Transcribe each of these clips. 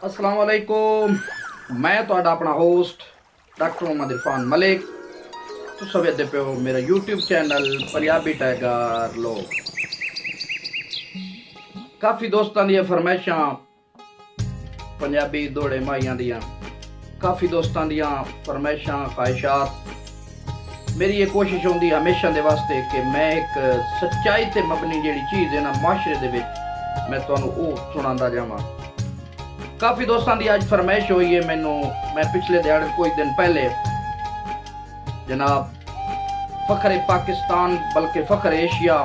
अस्सलाम वालेकुम। मैं तुहाडा अपना होस्ट डॉक्टर मोहम्मद इरफान मलिक। तुस वेखदे पे हो मेरा यूट्यूब चैनल पंजाबी टाइगर लोग। काफ़ी दोस्तों दी फरमाइशां पंजाबी दौड़े माइयां दियां, काफ़ी दोस्तों दियां फरमाइशां ख्वाहिशात। मेरी ये कोशिश होंदी हमेशा दे वास्ते कि मैं एक सच्चाई ते मबनी जिहड़ी चीज़ है ना माशरे दे विच मैं तुहानूं ओह सुणांदा जावां। काफ़ी दोस्तों की अज फरमाइश हुई है मैनू। मैं पिछले दिहाड़े कोई दिन पहले जनाब फखरे पाकिस्तान बल्कि फखरे एशिया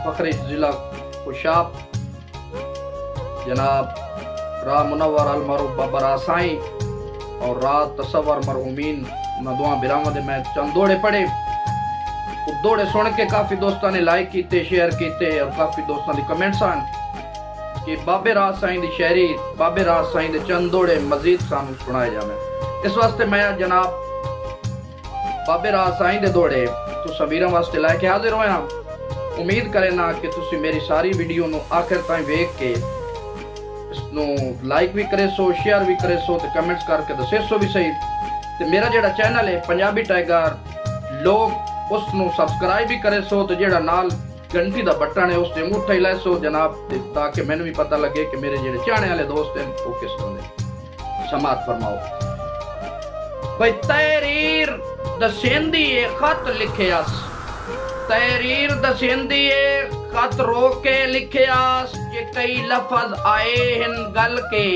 फखरे जिला खुशाब जनाब रा मुनव्वर अल मरूफ बाबा रा साईं और रात तसव्वुर मरहूमीन उन्होंने दुआ बिरामद मैं चंद दौड़े पढ़े। दौड़े सुन के काफ़ी दोस्तों ने लाइक किए, शेयर किए और काफ़ी दोस्तों की कमेंट्स आन कि बाबे राज साईं दी शायरी बाबे राज साईं दे चंद दौड़े मजीद सानू सुनाए जावे। इस वास्ते मैं जनाब बाबे राज साईं दे दौड़े तुस वीरां वास्ते लैके हाजिर होया। उम्मीद करे ना कि तुसी मेरी सारी वीडियो नू आखिर ताईं वेख के इसनू लाइक भी करे सो, शेयर भी करे सो ते कमेंट्स करके दसे सो भी सही। ते मेरा जेड़ा चैनल है पंजाबी टाइगर लोग उसनू सब्सक्राइब भी करे सो ते जेड़ा नाल घंटी का बटन है उस अंगूठा ही लै सो जनाब, ताकि मैंने भी पता लगे कि मेरे जेड़े चाहने वाले दोस्त हैं वो किस तरह। समात फरमाओ भाई। तहरीर दसेंदी है खत लिखियास, तहरीर दसेंदी है खत रो के लिखियास। जे कई लफज आए हिन गल के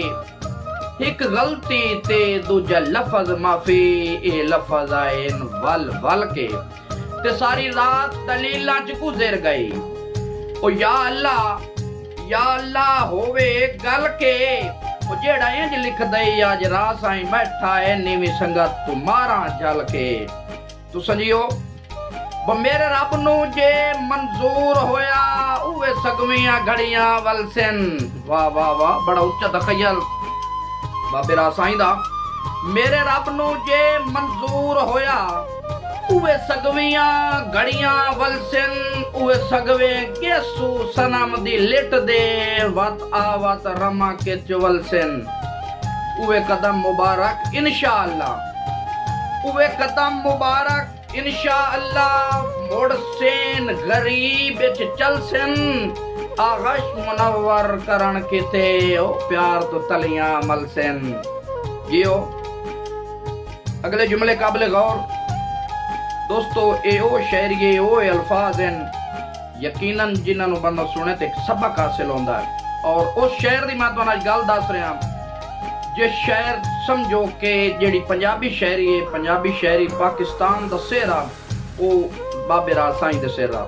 एक गलती ते दूजा लफज माफी ए लफज आए हिन वल वल के। ते सारी रात दलीलां च गुजर गई। ओ या अल्लाह होवे गल के ओ जेड़ा इंज लिख दई अज रात साईं बैठा है नीवी संगत तुम्हारा जल के। तू समझियो ब मेरे रब नू जे मंजूर होया उवे सगवियां घड़ियां वलसन। वाह वाह वाह, बड़ा उच्चा तखयल बाबे राज साईं दा। मेरे रब नू जे मंजूर होया उवे सगवियां घड़ियां वलसन। उवे सगवे गेसू सनम दी लिट दे वत आवत रमा के चवलसन। उवे कदम मुबारक इंशाअल्लाह, उवे कदम मुबारक इंशाअल्लाह मोड़ सेन गरीब विच चलसन। आगश मुनव्वर करण किते ओ प्यार तो तलियां मलसन। जियो अगले जुमले काबिल गौर दोस्तों। ए ओ शायरी ए ओ अल्फाज हैं यकीनन जिन्होंने बंदा सुने तो एक सबक हासिल होता है। और उस शायर की मैं तुहानू गल दस रहा जिस शायर समझो कि जिहड़ी पंजाबी शायरी है, पंजाबी शायरी पाकिस्तान दा सेहरा वो बाबे राज साईं दे सेहरा।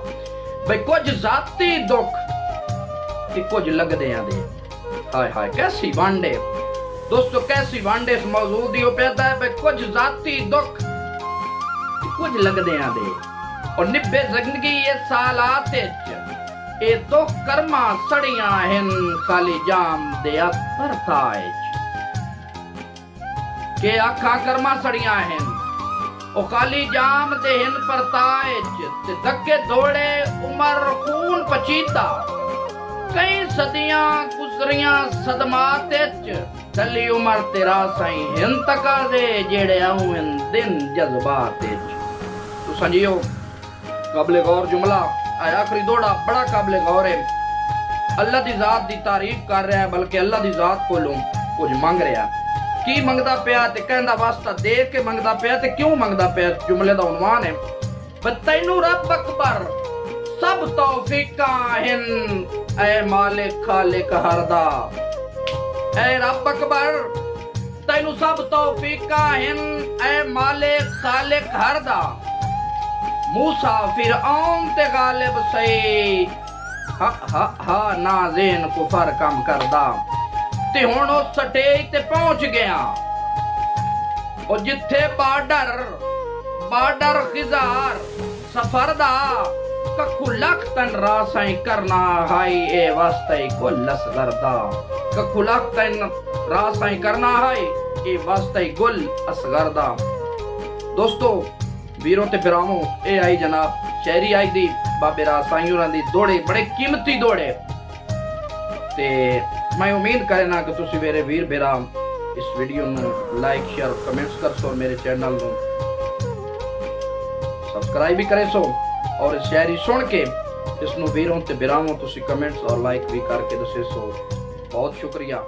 भाई कुछ जाती दुख ते कुछ लगदियां दे। हाय हाय कैसी वांडे दोस्तों, कैसी वांडे इस मौजूद ही पैदा है। भाई कुछ जाती दुख कुछ लगदियां दे और निभे जिंदगी ये सालात ए दुख कर्मा सड़ियां हिन खाली जाम दे परताए के आखा कर्मा सड़ियां हिन ओ खाली जाम दे हिन परताए। ते धक्के दौड़े उमर खून पचीता कई सदियां गुजरियां सदमात चली उमर तेरा साईं हिन तका दे जेड़े आऊं दिन जज्बात। तो समझियो काबिल गौर जुमला आखिरी दौड़ा बड़ा काबिल गौर है। अल्लाह दी जात दी तारीफ कर रहा है बल्कि अल्लाह दी जात कोलों कुछ मंग रहा। की मंगदा पिया ते कहंदा वास्ता दे के मंगदा पिया ते क्यों मंगदा पिया। जुमले दा उन्वान है तैनू रब अकबर सब तौफीकां हिन ऐ मालिक खालिक हरदा। ऐ रब अकबर तैनू सब तौफीकां हिन ऐ मालिक खालिक हरदा। मूसा फिरऔन ते गालिब सही हा हा हा नाज़ेन कुफर कम करदा। ते हुण उस स्टेज ते पहुंच गया और जिथे बार्डर खिजार सफर दा कखू लख तन राज साईं करना हाई ए वास्ते गुल असगर दा। कखू लख तन राज साईं करना हाई ए वास्ते गुल असगर दा। दोस्तों वीरों ते बिरामों ए आई जनाब शायरी आई दी बाबे राज साईं होरां दी दौड़े बड़े कीमती दौड़े ते मैं उम्मीद करना कि तुसी मेरे वीर भरा इस वीडियो ਨੂੰ ਲਾਈਕ ਸ਼ੇਅਰ ਕਮੈਂਟਸ ਕਰ ਸੋ ਮੇਰੇ ਚੈਨਲ ਨੂੰ ਸਬਸਕ੍ਰਾਈਬ ਵੀ ਕਰੇ ਸੋ ਔਰ ਸ਼ਾਇਰੀ ਸੁਣ ਕੇ ਇਸ ਨੂੰ ਵੀਰੋਂ ਤੇ ਬਿਰਾਵੋਂ ਤੁਸੀਂ ਕਮੈਂਟਸ ਔਰ ਲਾਈਕ ਵੀ ਕਰਕੇ ਦੱਸੇ ਸੋ ਬਹੁਤ ਸ਼ੁਕਰੀਆ।